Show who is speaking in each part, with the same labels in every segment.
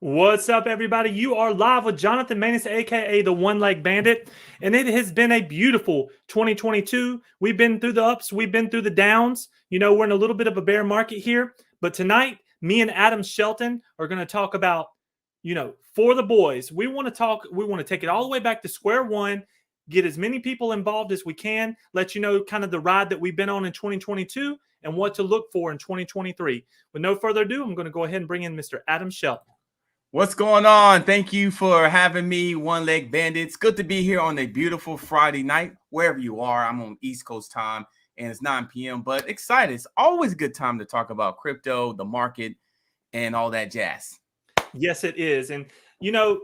Speaker 1: What's up, everybody? You are live with Jonathan Maness, aka the One Leg Bandit, and it has been a beautiful 2022. We've been through the ups, we've been through the downs. We're in a little bit of a bear market here, but tonight, me and Adam Shelton are going to talk about, for the boys. We want to take it all the way back to square one, get as many people involved as we can, let you know kind of the ride that we've been on in 2022 and what to look for in 2023. With no further ado, I'm going to go ahead and bring in Mr. Adam Shelton.
Speaker 2: What's going on? Thank you for having me, One Leg Bandits. Good to be here on a beautiful Friday night, wherever you are. I'm on East Coast time, and it's 9 p.m., but excited. It's always a good time to talk about crypto, the market, and all that jazz.
Speaker 1: Yes, it is. And,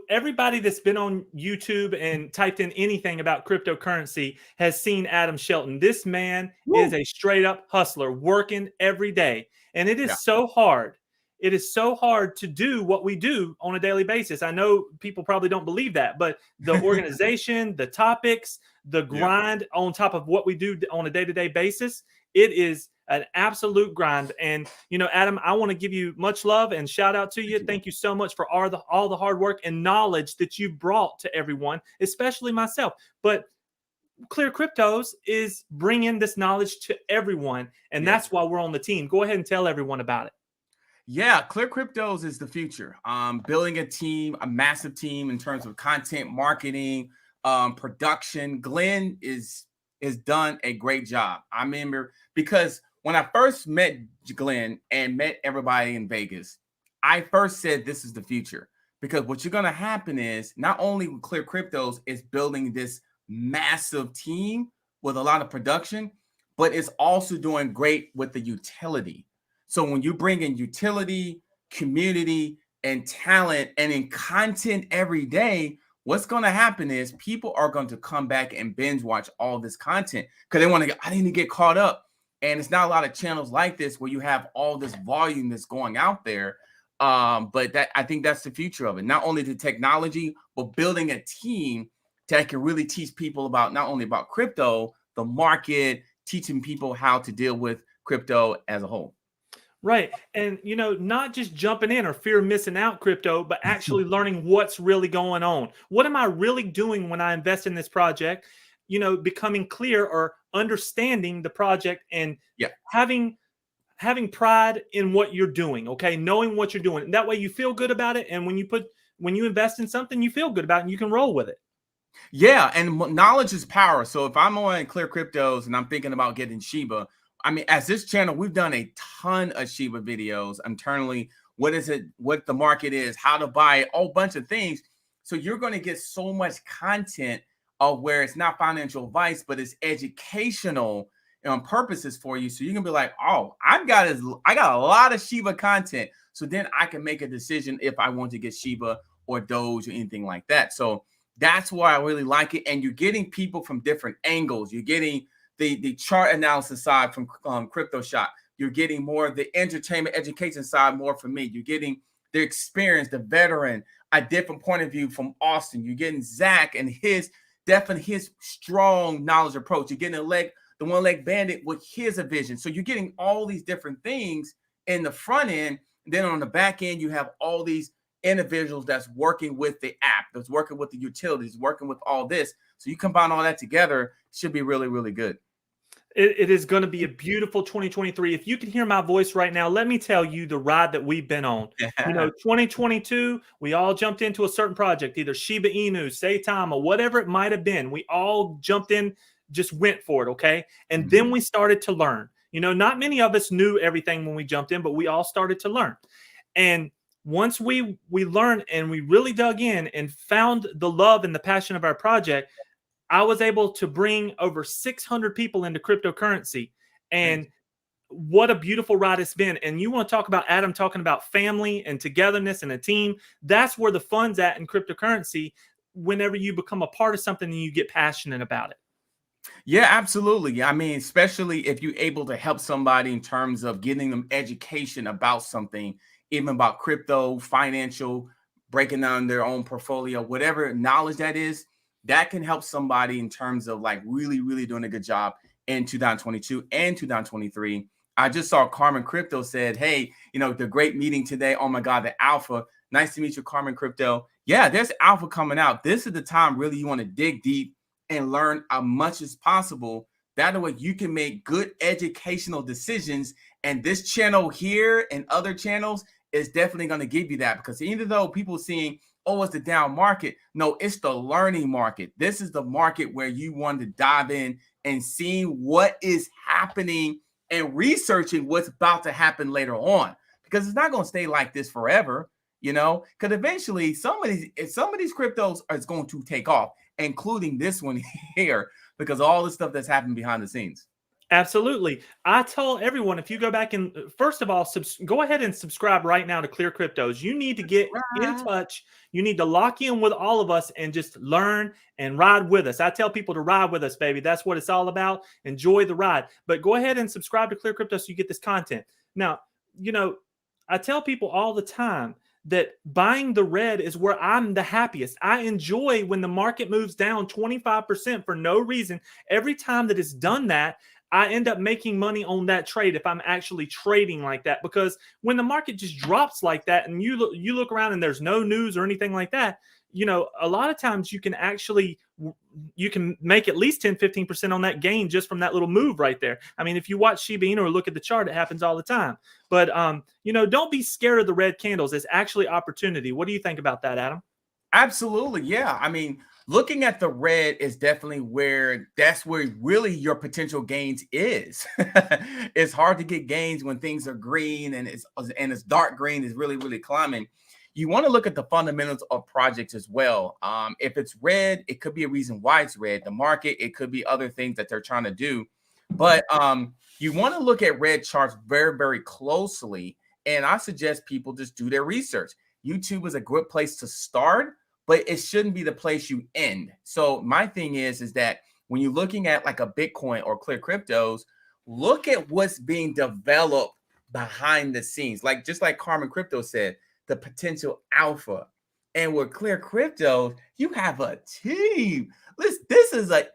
Speaker 1: everybody that's been on YouTube and typed in anything about cryptocurrency has seen Adam Shelton. This man is a straight up hustler working every day. And it is so hard. It is so hard to do what we do on a daily basis. I know people probably don't believe that, but the organization, the topics, the grind on top of what we do on a day-to-day basis, it is an absolute grind. And, Adam, I want to give you much love and shout out to you. Thank you so much for all the hard work and knowledge that you brought to everyone, especially myself. But ClearCryptos is bringing this knowledge to everyone, and that's why we're on the team. Go ahead and tell everyone about it.
Speaker 2: Yeah, ClearCryptos is the future. Building a team, a massive team in terms of content marketing, production. Glenn is done a great job. I remember because when I first met Glenn and met everybody in Vegas, I first said this is the future, because what you're going to happen is not only with ClearCryptos is building this massive team with a lot of production, but it's also doing great with the utility. So when you bring in utility, community, and talent, and in content every day, what's going to happen is people are going to come back and binge watch all this content because they want to I need to get caught up. And it's not a lot of channels like this where you have all this volume that's going out there. But I think that's the future of it. Not only the technology, but building a team that can really teach people about not only about crypto, the market, teaching people how to deal with crypto as a whole.
Speaker 1: Right. And, not just jumping in or fear of missing out crypto, but actually learning what's really going on. What am I really doing when I invest in this project? Becoming clear or understanding the project and having pride in what you're doing. Okay. Knowing what you're doing. And that way you feel good about it. And when you invest in something, you feel good about it and you can roll with it.
Speaker 2: Yeah. And knowledge is power. So if I'm on ClearCryptos and I'm thinking about getting SHIB, I mean, as this channel, we've done a ton of SHIB videos internally. What is it? What the market is, how to buy it, a whole bunch of things. So you're going to get so much content of where it's not financial advice, but it's educational purposes for you. So you can be like, oh, I got a lot of SHIB content. So then I can make a decision if I want to get SHIB or Doge or anything like that. So that's why I really like it. And you're getting people from different angles. You're getting the chart analysis side from Crypto Shop. You're getting more of the entertainment education side more from me. You're getting the experience, the veteran, a different point of view from Austin. You're getting Zach and his strong knowledge approach. You're getting the One Leg Bandit with his vision. So you're getting all these different things in the front end. And then on the back end, you have all these individuals that's working with the app, that's working with the utilities, working with all this. So you combine all that together, it should be really, really good.
Speaker 1: It is going to be a beautiful 2023. If you can hear my voice right now, let me tell you the ride that we've been on. 2022, we all jumped into a certain project, either Shiba Inu, Saitama, whatever it might have been. We all jumped in, just went for it, okay? And then we started to learn. Not many of us knew everything when we jumped in, but we all started to learn. And once we learned and we really dug in and found the love and the passion of our project, I was able to bring over 600 people into cryptocurrency. And what a beautiful ride it's been. And you want to talk about Adam talking about family and togetherness and a team. That's where the fun's at in cryptocurrency whenever you become a part of something and you get passionate about it.
Speaker 2: Yeah, absolutely. I mean, especially if you're able to help somebody in terms of getting them education about something, even about crypto, financial, breaking down their own portfolio, whatever knowledge that is, that can help somebody in terms of like really, really doing a good job in 2022 and 2023. I just saw Carmen Crypto said, hey, the great meeting today. Oh my God, the alpha. Nice to meet you, Carmen Crypto. Yeah, there's alpha coming out. This is the time really you want to dig deep and learn as much as possible. That way you can make good educational decisions. And this channel here and other channels is definitely going to give you that, because even though people seeing, oh, it's the down market, no, it's the learning market. This is the market where you want to dive in and see what is happening and researching what's about to happen later on, because it's not going to stay like this forever, you know, because eventually some of these cryptos is going to take off, including this one here, because all the stuff that's happened behind the scenes.
Speaker 1: Absolutely. I tell everyone, if you go back and first of all, go ahead and subscribe right now to ClearCryptos. You need to get in touch. You need to lock in with all of us and just learn and ride with us. I tell people to ride with us, baby. That's what it's all about. Enjoy the ride. But go ahead and subscribe to ClearCryptos so you get this content. Now, you know, I tell people all the time that buying the red is where I'm the happiest. I enjoy when the market moves down 25% for no reason. Every time that it's done that, I end up making money on that trade if I'm actually trading like that. Because when the market just drops like that and you look around and there's no news or anything like that, you know, a lot of times you can make at least 10-15% on that gain just from that little move right there. I mean, if you watch SHIB or look at the chart, it happens all the time. But you know, don't be scared of the red candles. It's actually opportunity. What do you think about that, Adam?
Speaker 2: Absolutely. Yeah. I mean, looking at the red is definitely that's where really your potential gains is. It's hard to get gains when things are green and it's dark green is really, really climbing. You want to look at the fundamentals of projects as well. If it's red, it could be a reason why it's red. The market, it could be other things that they're trying to do. But you want to look at red charts very, very closely. And I suggest people just do their research. YouTube is a good place to start, but it shouldn't be the place you end. So my thing is that when you're looking at like a Bitcoin or ClearCryptos, look at what's being developed behind the scenes. Like just like Carmen Crypto said, the potential alpha. And with ClearCryptos, you have a team. This is like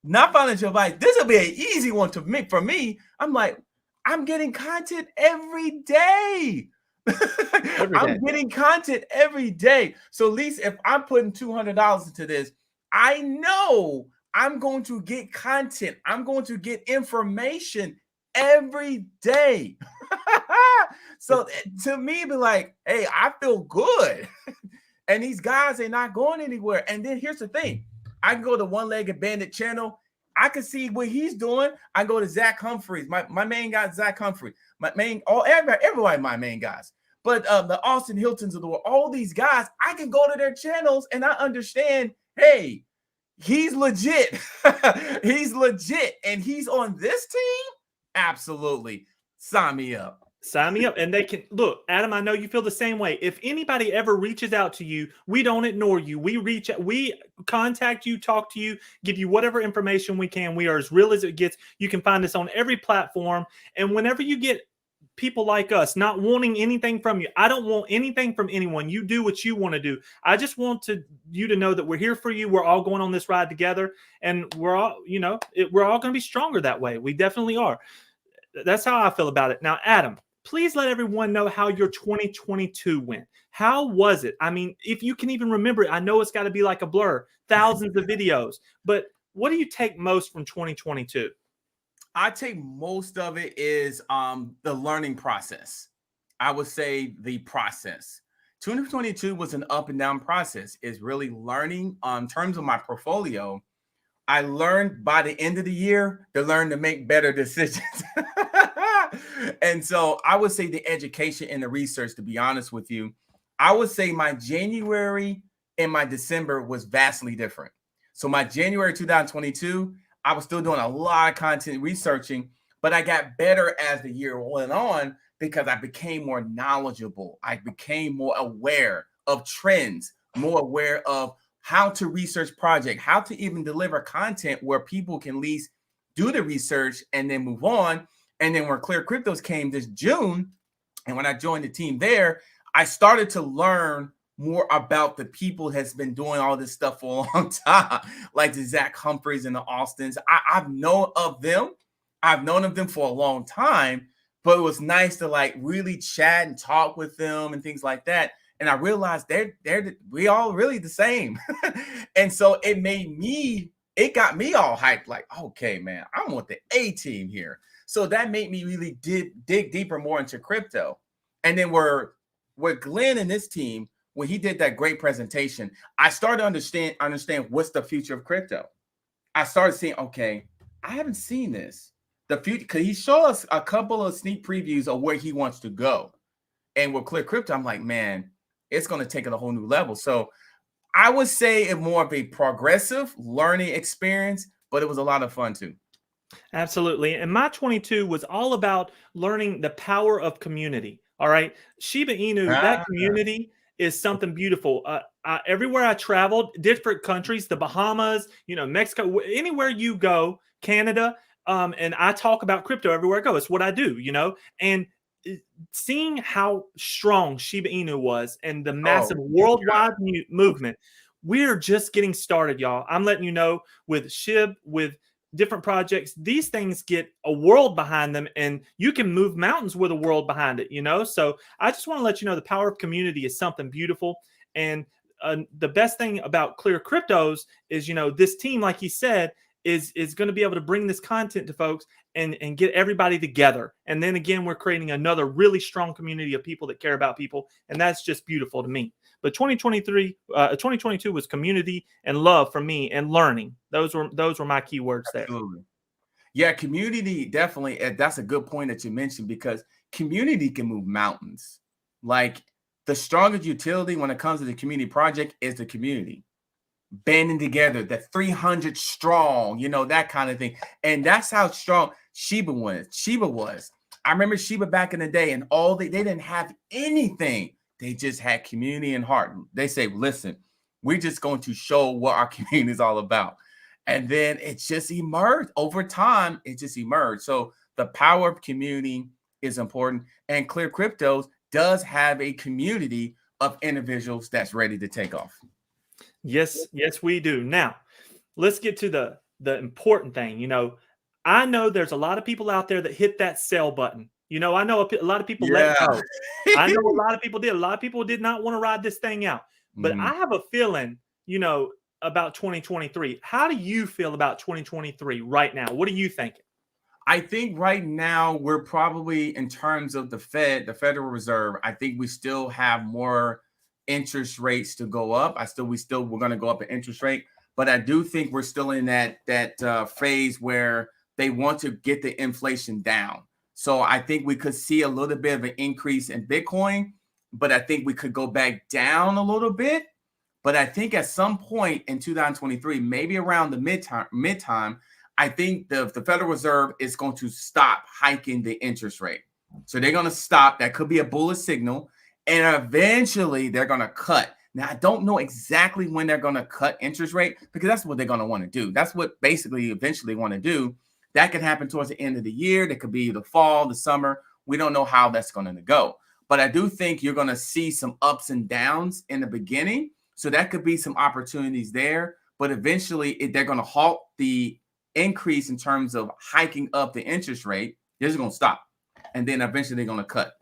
Speaker 2: not financial advice. This will be an easy one to make for me. I'm like, I'm getting content every day. I'm getting content every day. So at least if I'm putting $200 into this, I know I'm going to get content. I'm going to get information every day. So to me, be like, hey, I feel good. And these guys are not going anywhere. And then here's the thing. I can go to One Legged Bandit channel. I can see what he's doing. I go to Zach Humphreys, my main guy, Zach Humphrey, everybody, my main guys. But the Austin Hiltons of the world, all these guys, I can go to their channels and I understand, hey, he's legit. He's legit. And he's on this team? Absolutely. Sign me up.
Speaker 1: Sign me up. And they can look, Adam, I know you feel the same way. If anybody ever reaches out to you, we don't ignore you. We contact you, talk to you, give you whatever information we can. We are as real as it gets. You can find us on every platform. And whenever you get people like us not wanting anything from you, I don't want anything from anyone. You do what you want to do. I just want you to know that we're here for you. We're all going on this ride together, and we're all, you know, we're all going to be stronger that way. We definitely are. That's how I feel about it. Now, Adam, please let everyone know how your 2022 went. How was it? I mean, if you can even remember it, I know it's got to be like a blur, thousands of videos, but what do you take most from 2022?
Speaker 2: I take most of it is the learning process. I would say the process. 2022 was an up and down process. It's really learning in terms of my portfolio. I learned by the end of the year to learn to make better decisions. And so I would say the education and the research, to be honest with you, I would say my January and my December was vastly different. So my January 2022, I was still doing a lot of content researching, but I got better as the year went on because I became more knowledgeable. I became more aware of trends, more aware of how to research project, how to even deliver content where people can at least do the research and then move on. And then when ClearCryptos came this June, and when I joined the team there, I started to learn more about the people has been doing all this stuff for a long time, like the Zach Humphreys and the Austins. I've known of them. I've known of them for a long time, but it was nice to like really chat and talk with them and things like that. and I realized we all really the same. And so it got me all hyped, like, okay, man, I want the A team here. So that made me really dig deeper more into crypto. And then where Glenn and this team, when he did that great presentation, I started to understand what's the future of crypto. I started seeing, okay, I haven't seen this. The future, because he showed us a couple of sneak previews of where he wants to go. And with ClearCrypto, I'm like, man, it's going to take it a whole new level. So I would say it's more of a progressive learning experience, but it was a lot of fun too.
Speaker 1: Absolutely. And my 22 was all about learning the power of community. All right. Shiba Inu, that community is something beautiful. Everywhere I traveled, different countries, the Bahamas, Mexico, anywhere you go, Canada, and I talk about crypto everywhere I go. It's what I do, and seeing how strong Shiba Inu was and the massive worldwide movement, we're just getting started, y'all. I'm letting you know, with SHIB, with different projects, these things get a world behind them, and you can move mountains with a world behind it, So I just want to let you know the power of community is something beautiful. And the best thing about ClearCryptos is, this team, like he said, is going to be able to bring this content to folks and get everybody together. And then again, we're creating another really strong community of people that care about people. And that's just beautiful to me. But 2022 was community and love for me, and learning. Those were my key words there.
Speaker 2: Absolutely. Yeah, community, definitely. That's a good point that you mentioned, because community can move mountains. Like, the strongest utility when it comes to the community project is the community banding together, that 300 strong, that kind of thing. And that's how strong Shiba was. I remember Shiba back in the day, and they didn't have anything. They just had community and heart. They say, listen, we're just going to show what our community is all about. And then it just emerged. Over time, it just emerged. So the power of community is important. And ClearCryptos does have a community of individuals that's ready to take off.
Speaker 1: Yes, we do. Now, let's get to the important thing. I know there's a lot of people out there that hit that sell button. I know a lot of people let go. I know a lot of people did. A lot of people did not want to ride this thing out. But I have a feeling, about 2023. How do you feel about 2023 right now? What are you thinking?
Speaker 2: I think right now we're probably, in terms of the Federal Reserve, I think we still have more interest rates to go up. We're going to go up in interest rate, but I do think we're still in that phase where they want to get the inflation down. So I think we could see a little bit of an increase in Bitcoin, but I think we could go back down a little bit. But I think at some point in 2023, maybe around the midtime, I think the Federal Reserve is going to stop hiking the interest rate. So they're going to stop. That could be a bullish signal. And eventually they're going to cut. Now, I don't know exactly when they're going to cut interest rate, because that's what they're going to want to do. That's what basically eventually want to do. That could happen towards the end of the year. That could be the fall, the summer. We don't know how that's going to go. But I do think you're going to see some ups and downs in the beginning. So that could be some opportunities there. But eventually they're going to halt the increase in terms of hiking up the interest rate. They're just going to stop. And then eventually they're going to cut.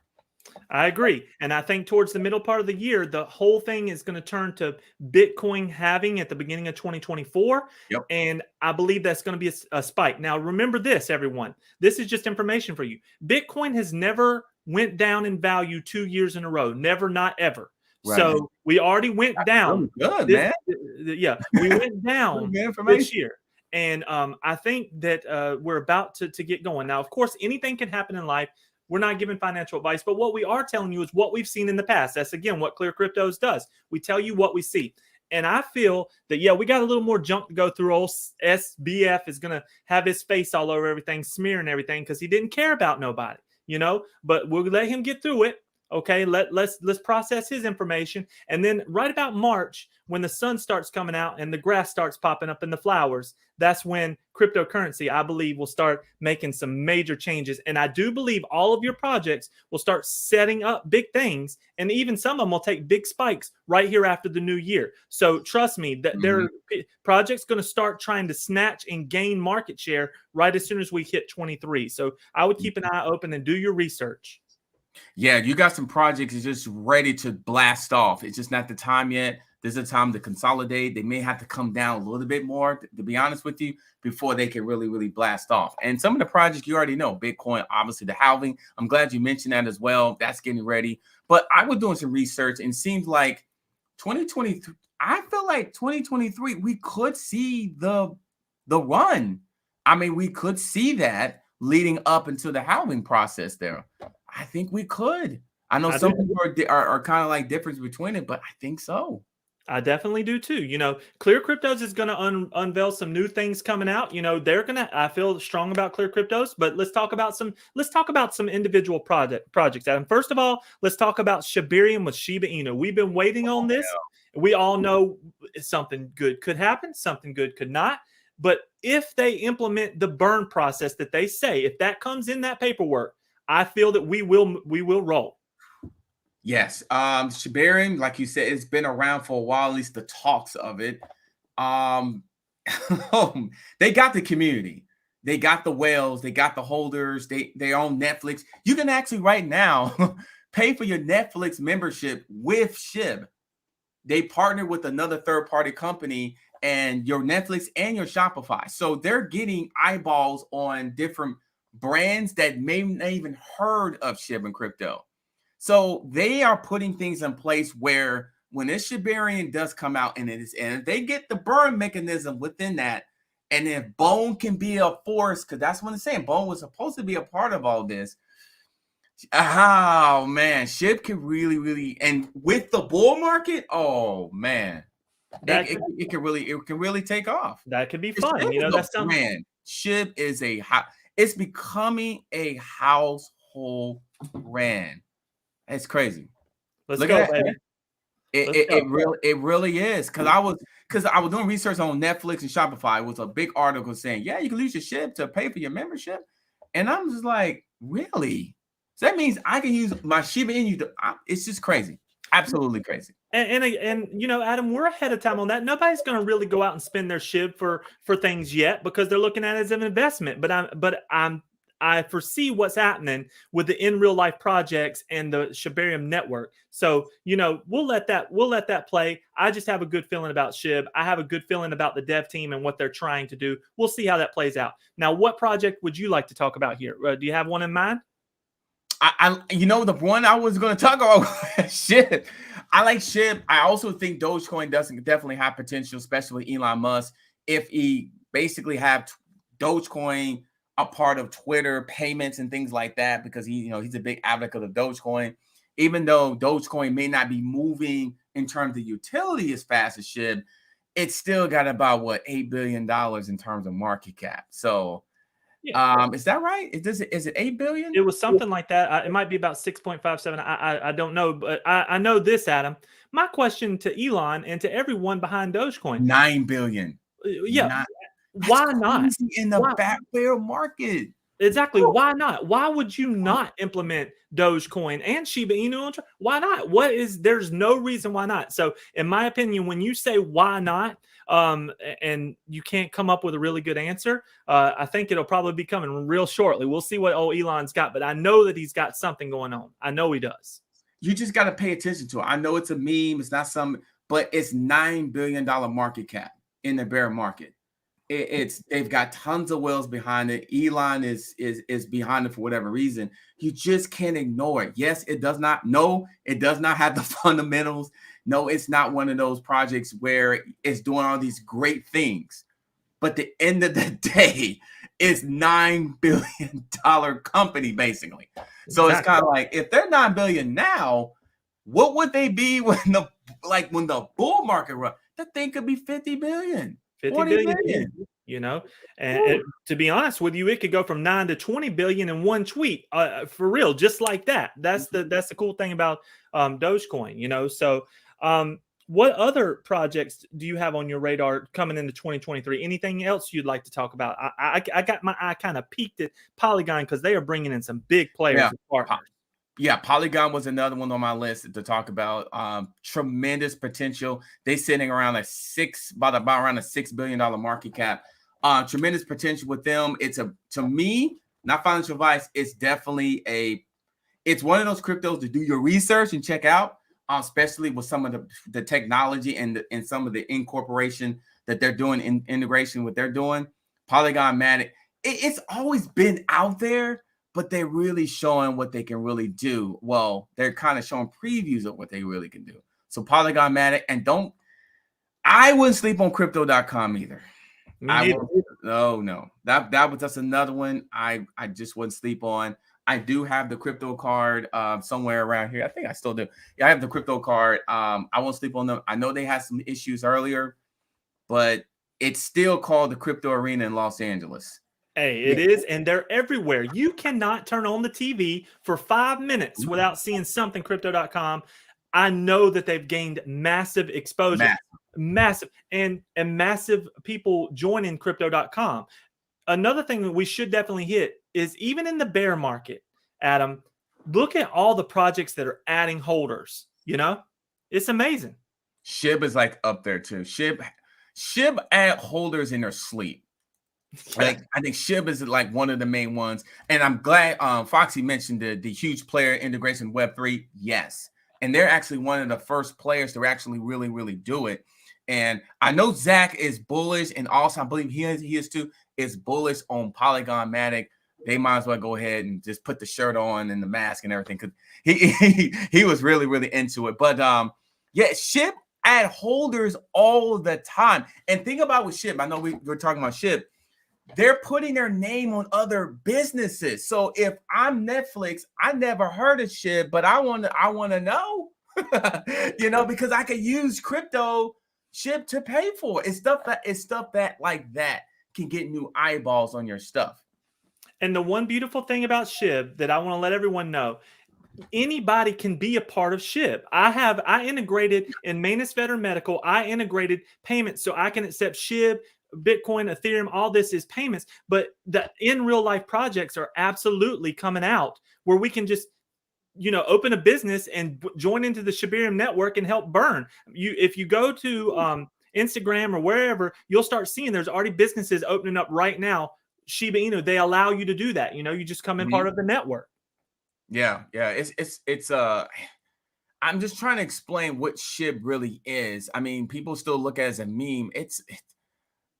Speaker 1: I agree. And I think towards the middle part of the year, the whole thing is going to turn to Bitcoin halving at the beginning of 2024.
Speaker 2: Yep.
Speaker 1: And I believe that's going to be a spike. Now, remember this, everyone. This is just information for you. Bitcoin has never went down in value 2 years in a row. Never, not ever. Right. So we already went down.
Speaker 2: Good, man.
Speaker 1: Yeah, we went down this year. And I think that we're about to get going. Now, of course, anything can happen in life. We're not giving financial advice, but what we are telling you is what we've seen in the past. That's, again, what ClearCryptos does. We tell you what we see. And I feel that, yeah, we got a little more junk to go through. Old SBF is going to have his face all over everything, smearing everything, because he didn't care about nobody, but we'll let him get through it. Okay, let's process his information. And then right about March, when the sun starts coming out and the grass starts popping up in the flowers, that's when cryptocurrency, I believe, will start making some major changes. And I do believe all of your projects will start setting up big things. And even some of them will take big spikes right here after the new year. So trust me, that their project's going to start trying to snatch and gain market share right as soon as we hit 23. So I would keep an eye open and do your research.
Speaker 2: Yeah, you got some projects that's just ready to blast off. It's just not the time yet. There's a time to consolidate. They may have to come down a little bit more, to be honest with you, before they can really, really blast off. And some of the projects you already know, Bitcoin, obviously the halving. I'm glad you mentioned that as well. That's getting ready. But I was doing some research and it seems like 2023, I feel like 2023, we could see the run. I mean, we could see that leading up into the halving process there. I think we could. I know some people are kind of like difference between it, but I think so.
Speaker 1: I definitely do too. ClearCryptos is going to unveil some new things coming out. They're going to. I feel strong about ClearCryptos, but let's talk about some individual projects. Adam, first of all, let's talk about Shibarium with Shiba Inu. We've been waiting on this. We all know something good could happen, something good could not. But if they implement the burn process that they say, if that comes in that paperwork, I feel that we will roll.
Speaker 2: Yes. Shibarium, like you said, it's been around for a while, at least the talks of it. They got the community. They got the whales. They got the holders. They own Netflix. You can actually right now pay for your Netflix membership with SHIB. They partner with another third-party company and your Netflix and your Shopify. So they're getting eyeballs on different brands that may not even heard of SHIB and crypto. So they are putting things in place where when this Shibarium does come out and if they get the burn mechanism within that, and if Bone can be a force, because that's what it's saying, Bone was supposed to be a part of all this. Oh man, SHIB can really, and with the bull market, oh man, it can really take off.
Speaker 1: That could be fun.
Speaker 2: That's brand. SHIB is it's becoming a household brand. It's crazy.
Speaker 1: Let's go, baby.
Speaker 2: It really is. Because I was doing research on Netflix and Shopify. It was a big article saying, yeah, you can use your SHIB to pay for your membership. And I'm just like, really? So that means I can use my Shiba Inu. It's just crazy. Absolutely crazy.
Speaker 1: And Adam, we're ahead of time on that. Nobody's going to really go out and spend their SHIB for things yet because they're looking at it as an investment. But I foresee what's happening with the in real life projects and the Shibarium network. So, we'll let that play. I just have a good feeling about SHIB. I have a good feeling about the dev team and what they're trying to do. We'll see how that plays out. Now, what project would you like to talk about here? Do you have one in mind?
Speaker 2: The one I was going to talk about, SHIB. I like SHIB. I also think Dogecoin definitely have potential, especially Elon Musk, if he basically have Dogecoin a part of Twitter payments and things like that, because he's a big advocate of Dogecoin. Even though Dogecoin may not be moving in terms of utility as fast as SHIB, it's still got about $8 billion in terms of market cap. So, yeah. Is that right? Is it 8 billion?
Speaker 1: It was something like that. It might be about 6.57. I don't know, but I know this, Adam. My question to Elon and to everyone behind Dogecoin:
Speaker 2: 9 billion.
Speaker 1: Yeah. Why not
Speaker 2: in the back bear market?
Speaker 1: Exactly. Why not? Why would you not implement Dogecoin and Shiba Inu? Why not? There's no reason why not. So in my opinion, when you say why not, and you can't come up with a really good answer, I think it'll probably be coming real shortly. We'll see what Elon's got, but I know that he's got something going on. I know he does.
Speaker 2: You just got to pay attention to it. I know it's a meme. It's not but it's $9 billion market cap in the bear market. They've got tons of whales behind it. Elon is behind it for whatever reason. You just can't ignore it. Yes, it does not. No, it does not have the fundamentals. No, it's not one of those projects where it's doing all these great things. But the end of the day, it's $9 billion company basically. So It's kind of like, if they're $9 billion now, what would they be when the bull market run? That thing could be 50 billion.
Speaker 1: 50 billion, and to be honest with you, it could go from 9 to 20 billion in one tweet, for real, just like that. That's the cool thing about Dogecoin, So, what other projects do you have on your radar coming into 2023? Anything else you'd like to talk about? I got my eye kind of peaked at Polygon because they are bringing in some big players and partners.
Speaker 2: Yeah, Polygon was another one on my list to talk about. Tremendous potential. They sitting around around a $6 billion market cap. Tremendous potential with them. To me, not financial advice. It's definitely it's one of those cryptos to do your research and check out, especially with some of the technology and some of the incorporation that they're doing in integration, what they're doing. Polygon Matic, it's always been out there, but they're really showing what they can really do. Well, they're kind of showing previews of what they really can do. So Polygon Matic, and I wouldn't sleep on crypto.com either. No. That was just another one I just wouldn't sleep on. I do have the crypto card somewhere around here. I think I still do. Yeah, I have the crypto card. I won't sleep on them. I know they had some issues earlier, but it's still called the Crypto Arena in Los Angeles.
Speaker 1: Hey, it is, and they're everywhere. You cannot turn on the TV for 5 minutes without seeing something crypto.com. I know that they've gained massive exposure, massive and massive people joining crypto.com. Another thing that we should definitely hit is even in the bear market, Adam, look at all the projects that are adding holders. You know, it's amazing.
Speaker 2: SHIB is like up there too. SHIB add holders in their sleep. Like I think SHIB is like one of the main ones, and I'm glad Foxy mentioned the huge player integration Web3. Yes, and they're actually one of the first players to actually really do it. And I know Zach is bullish, and also I believe he is too. Is bullish on Polygon Matic. They might as well go ahead and just put the shirt on and the mask and everything, because he was really into it. But yeah, SHIB add holders all the time. And think about with SHIB. I know we're talking about SHIB. They're putting their name on other businesses. So if I'm Netflix, I never heard of SHIB, but I want to know, you know, because I could use crypto SHIB to pay for it. It's stuff that like that can get new eyeballs on your stuff.
Speaker 1: And the one beautiful thing about SHIB that I want to let everyone know, anybody can be a part of SHIB. I integrated in Maness Veteran Medical. I integrated payments so I can accept SHIB, Bitcoin, Ethereum. All this is payments, but the in real life projects are absolutely coming out where we can just, you know, open a business and join into the Shibarium network and help burn. If you go to Instagram or wherever, you'll start seeing there's already businesses opening up right now. Shiba Inu, they allow you to do that. You know, you just come in part of the network.
Speaker 2: Yeah. It's I'm just trying to explain what SHIB really is. I mean, people still look at it as a meme.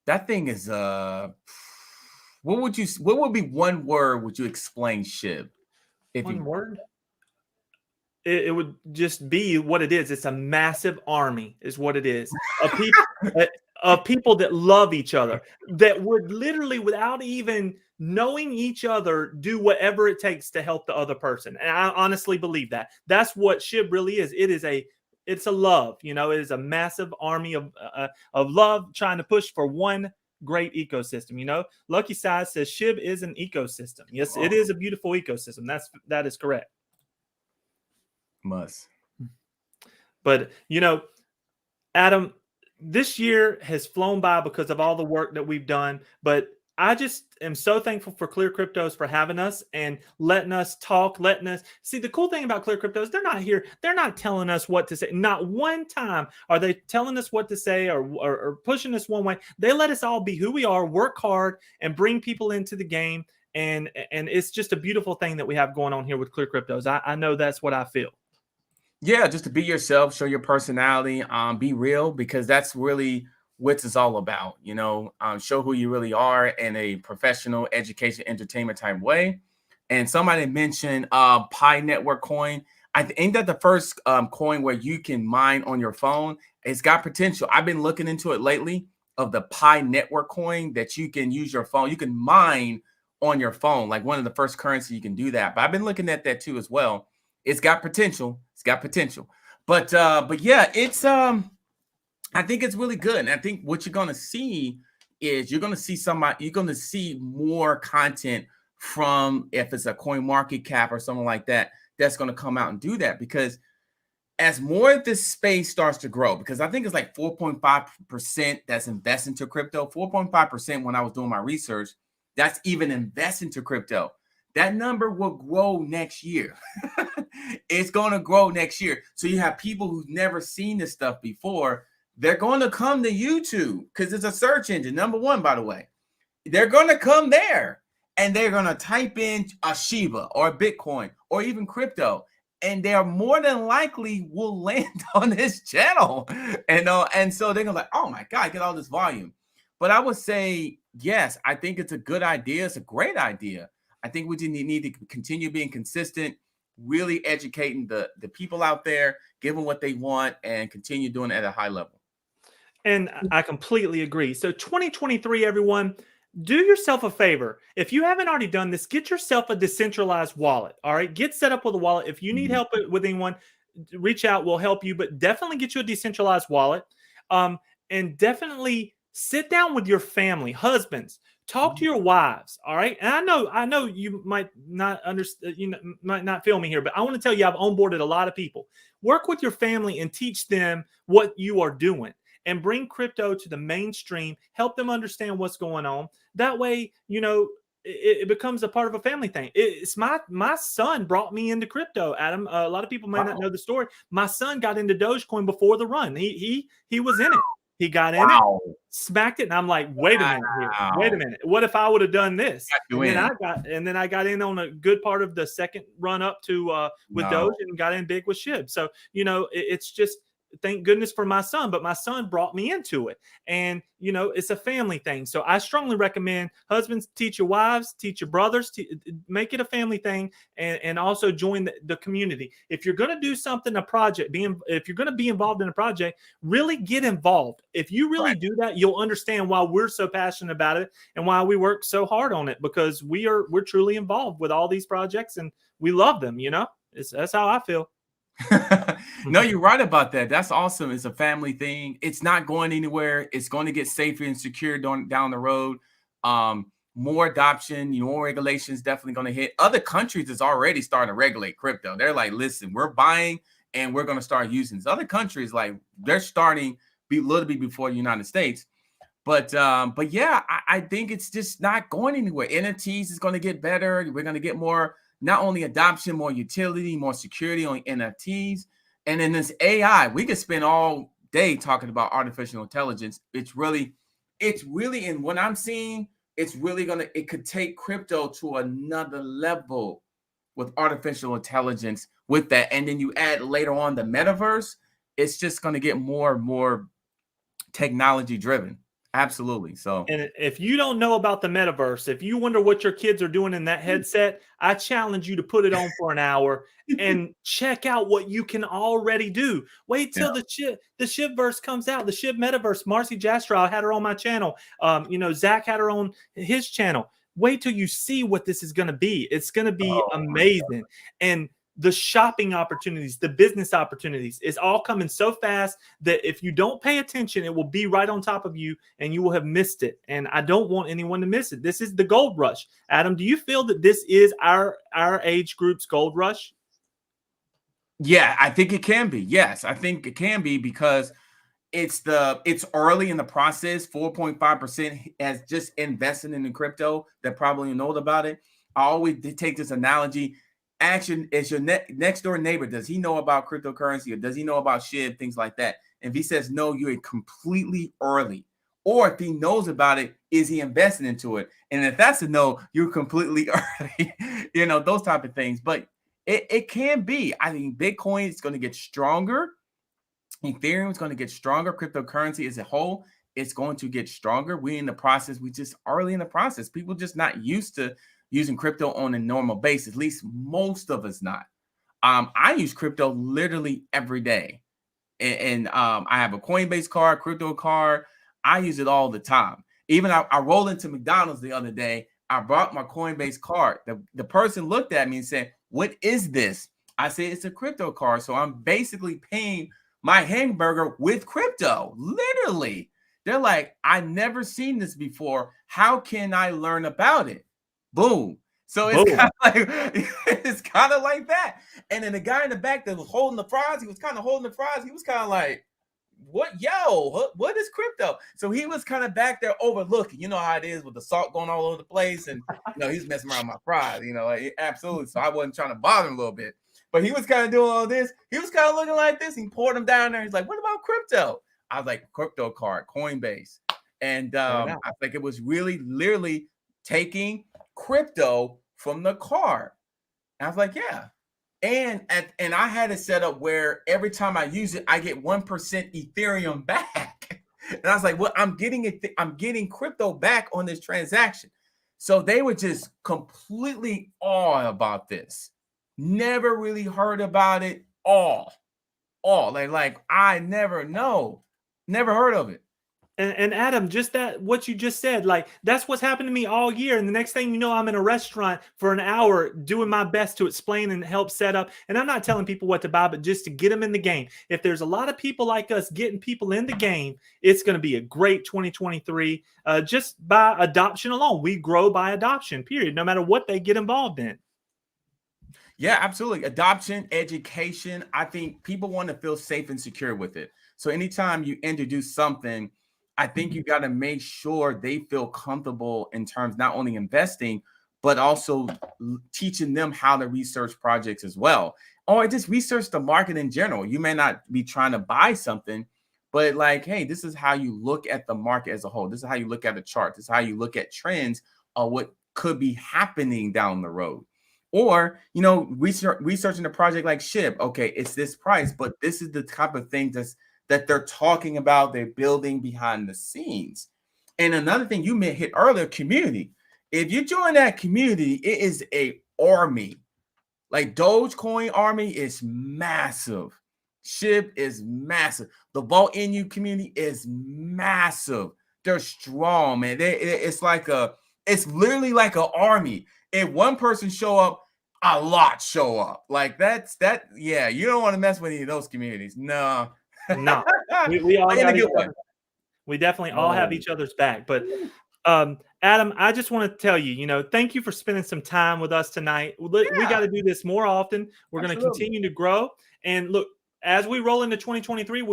Speaker 2: That thing is what would be one word would you explain SHIB?
Speaker 1: One word? It would just be what it is. It's a massive army, is what it is. Of people that love each other, that would literally, without even knowing each other, do whatever it takes to help the other person. And I honestly believe that. That's what SHIB really is. It's a love. You know, it is a massive army of love trying to push for one great ecosystem. You know, Lucky Size says SHIB is an ecosystem. Yes, it is a beautiful ecosystem. That is correct. But you know, Adam, this year has flown by because of all the work that we've done. But I just am so thankful for ClearCryptos for having us and letting us talk, letting us see. The cool thing about ClearCryptos, they're not here. They're not telling us what to say. Not one time are they telling us what to say or pushing us one way. They let us all be who we are, work hard, and bring people into the game. And it's just a beautiful thing that we have going on here with ClearCryptos. I know that's what I feel.
Speaker 2: Yeah, just to be yourself, show your personality, be real, because that's really what it's all about. You know, show who you really are in a professional, education, entertainment type way. And somebody mentioned Pi Network coin. Ain't that the first coin where you can mine on your phone? It's got potential. I've been looking into it lately, of the Pi Network coin, that you can use your phone. You can mine on your phone, like one of the first currency you can do that. But I've been looking at that too as well. It's got potential. But yeah, it's I think it's really good. And I think what you're gonna see is you're gonna see more content from, if it's a coin market cap or something like that, that's gonna come out and do that. Because as more of this space starts to grow, because I think it's like 4.5% that's invested into crypto, 4.5% when I was doing my research, that's even invested into crypto. That number will grow next year. It's going to grow next year. So you have people who've never seen this stuff before. They're going to come to YouTube because it's a search engine. Number one, by the way, they're going to come there and they're going to type in a Shiba or a Bitcoin or even crypto, and they are more than likely will land on this channel. And so they're gonna like, oh my God, get all this volume. But I would say, yes, I think it's a good idea. It's a great idea. I think we just need to continue being consistent, really educating the people out there, give them what they want, and continue doing it at a high level.
Speaker 1: And I completely agree. So 2023, everyone, do yourself a favor. If you haven't already done this, get yourself a decentralized wallet. All right. Get set up with a wallet. If you need help with anyone, reach out. We'll help you. But definitely get you a decentralized wallet. And definitely sit down with your family, husbands. Talk to your wives, all right. And I know you might not understand, might not feel me here, but I want to tell you, I've onboarded a lot of people. Work with your family and teach them what you are doing, and bring crypto to the mainstream. Help them understand what's going on. That way, it becomes a part of a family thing. It's my son brought me into crypto, Adam. A lot of people may not know the story. My son got into Dogecoin before the run. He was in it. He got in it, smacked it, and I'm like, wait a minute here. Wait a minute. What if I would have done this? And then I got in on a good part of the second run up to with Doge, and got in big with SHIB. So it's just, thank goodness for my son, but my son brought me into it. And it's a family thing. So I strongly recommend husbands, teach your wives, teach your brothers, make it a family thing, and also join the community. If you're going to do something, a project, if you're going to be involved in a project, really get involved. If you really do that, you'll understand why we're so passionate about it and why we work so hard on it, because we're truly involved with all these projects and we love them. That's how I feel.
Speaker 2: No, you're right about that. That's awesome. It's a family thing. It's not going anywhere. It's going to get safer and secure down the road. More adoption, more regulations definitely going to hit. Other countries is already starting to regulate crypto. They're like, listen, we're buying and we're going to start using this. Other countries, like, they're starting a little bit before the United States. But yeah, I think it's just not going anywhere. NFTs is going to get better. We're going to get more, not only adoption, more utility, more security on NFTs. And then this AI, we could spend all day talking about artificial intelligence. It's really, and what I'm seeing, it could take crypto to another level with artificial intelligence with that. And then you add later on the metaverse, it's just going to get more and more technology driven. Absolutely. So,
Speaker 1: and if you don't know about the metaverse, if you wonder what your kids are doing in that headset, I challenge you to put it on for an hour and check out what you can already do. Wait till the SHIBverse comes out, the SHIB metaverse. Marcy Jastrow had her on my channel. Zach had her on his channel. Wait till you see what this is going to be. It's going to be amazing. And the shopping opportunities, the business opportunities, is all coming so fast that if you don't pay attention, it will be right on top of you and you will have missed it. And I don't want anyone to miss it. This is the gold rush. Adam, do you feel that this is our age group's gold rush?
Speaker 2: Yeah, I think it can be. Yes, I think it can be, because it's early in the process. 4.5% has just invested in the crypto that probably know about it. I always take this analogy. Action is your next door neighbor. Does he know about cryptocurrency, or does he know about SHIB, things like that? And if he says no, you're completely early. Or if he knows about it, is he investing into it? And if that's a no, you're completely early. Those type of things. But it can be. I think Bitcoin is going to get stronger. Ethereum is going to get stronger. Cryptocurrency as a whole, it's going to get stronger. We're in the process. We just early in the process. People just not used to using crypto on a normal basis. At least most of us not. I use crypto literally every day. And I have a Coinbase card, crypto card. I use it all the time. Even I rolled into McDonald's the other day. I brought my Coinbase card. The person looked at me and said, "What is this?" I said, "It's a crypto card." So I'm basically paying my hamburger with crypto. Literally. They're like, "I never seen this before. How can I learn about it?" Boom. So it's kind of like that. And then the guy in the back that was holding the fries, he was kind of holding the fries. He was kind of like, what is crypto? So he was kind of back there overlooking. You know how it is with the salt going all over the place. And, he's messing around with my fries, absolutely. So I wasn't trying to bother him a little bit. But he was kind of doing all this. He was kind of looking like this. He poured them down there. He's like, "What about crypto?" I was like, "Crypto card, Coinbase." And I think it was really literally taking crypto from the card. And I was like, yeah, And I had it set up where every time I use it, I get 1% Ethereum back. And I was like, well, I'm getting crypto back on this transaction. So they were just completely awed about this. Never really heard about it all. Like I never heard of it.
Speaker 1: And Adam, just that what you just said, like that's what's happened to me all year. And the next thing you know, I'm in a restaurant for an hour doing my best to explain and help set up. And I'm not telling people what to buy, but just to get them in the game. If there's a lot of people like us getting people in the game, it's going to be a great 2023. Just by adoption alone, we grow by adoption. Period. No matter what they get involved in.
Speaker 2: Yeah, absolutely. Adoption, education. I think people want to feel safe and secure with it. So anytime you introduce something, I think you got to make sure they feel comfortable in terms not only investing, but also teaching them how to research projects as well. Or just research the market in general. You may not be trying to buy something, but like, hey, this is how you look at the market as a whole. This is how you look at the chart. This is how you look at trends or what could be happening down the road. Or, researching a project like SHIB. Okay, it's this price, but this is the type of thing that they're talking about, they're building behind the scenes. And another thing you hit earlier, community. If you join that community, it is a army. Like Dogecoin army is massive. SHIB is massive. The Vault NU community is massive. They're strong, man. It's literally like an army. If one person show up, a lot show up. Like yeah, you don't want to mess with any of those communities. No.
Speaker 1: No, we all got each other. We definitely all have each other's back. But Adam, I just want to tell you, thank you for spending some time with us tonight. We got to do this more often. We're going to continue to grow. And look, as we roll into 2023, we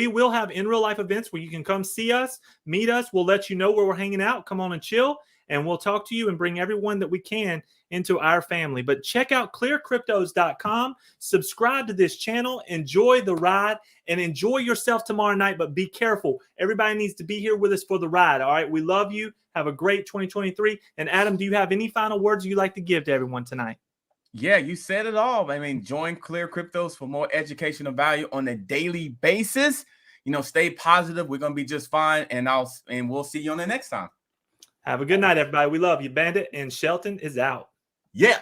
Speaker 1: will have in real life events where you can come see us, meet us. We'll let you know where we're hanging out. Come on and chill. And we'll talk to you and bring everyone that we can into our family. But check out ClearCryptos.com. Subscribe to this channel. Enjoy the ride and enjoy yourself tomorrow night. But be careful. Everybody needs to be here with us for the ride. All right. We love you. Have a great 2023. And Adam, do you have any final words you'd like to give to everyone tonight?
Speaker 2: Yeah, you said it all. I mean, join ClearCryptos for more educational value on a daily basis. Stay positive. We're going to be just fine. And we'll see you on the next time.
Speaker 1: Have a good night, everybody. We love you. Bandit and Shelton is out.
Speaker 2: Yeah.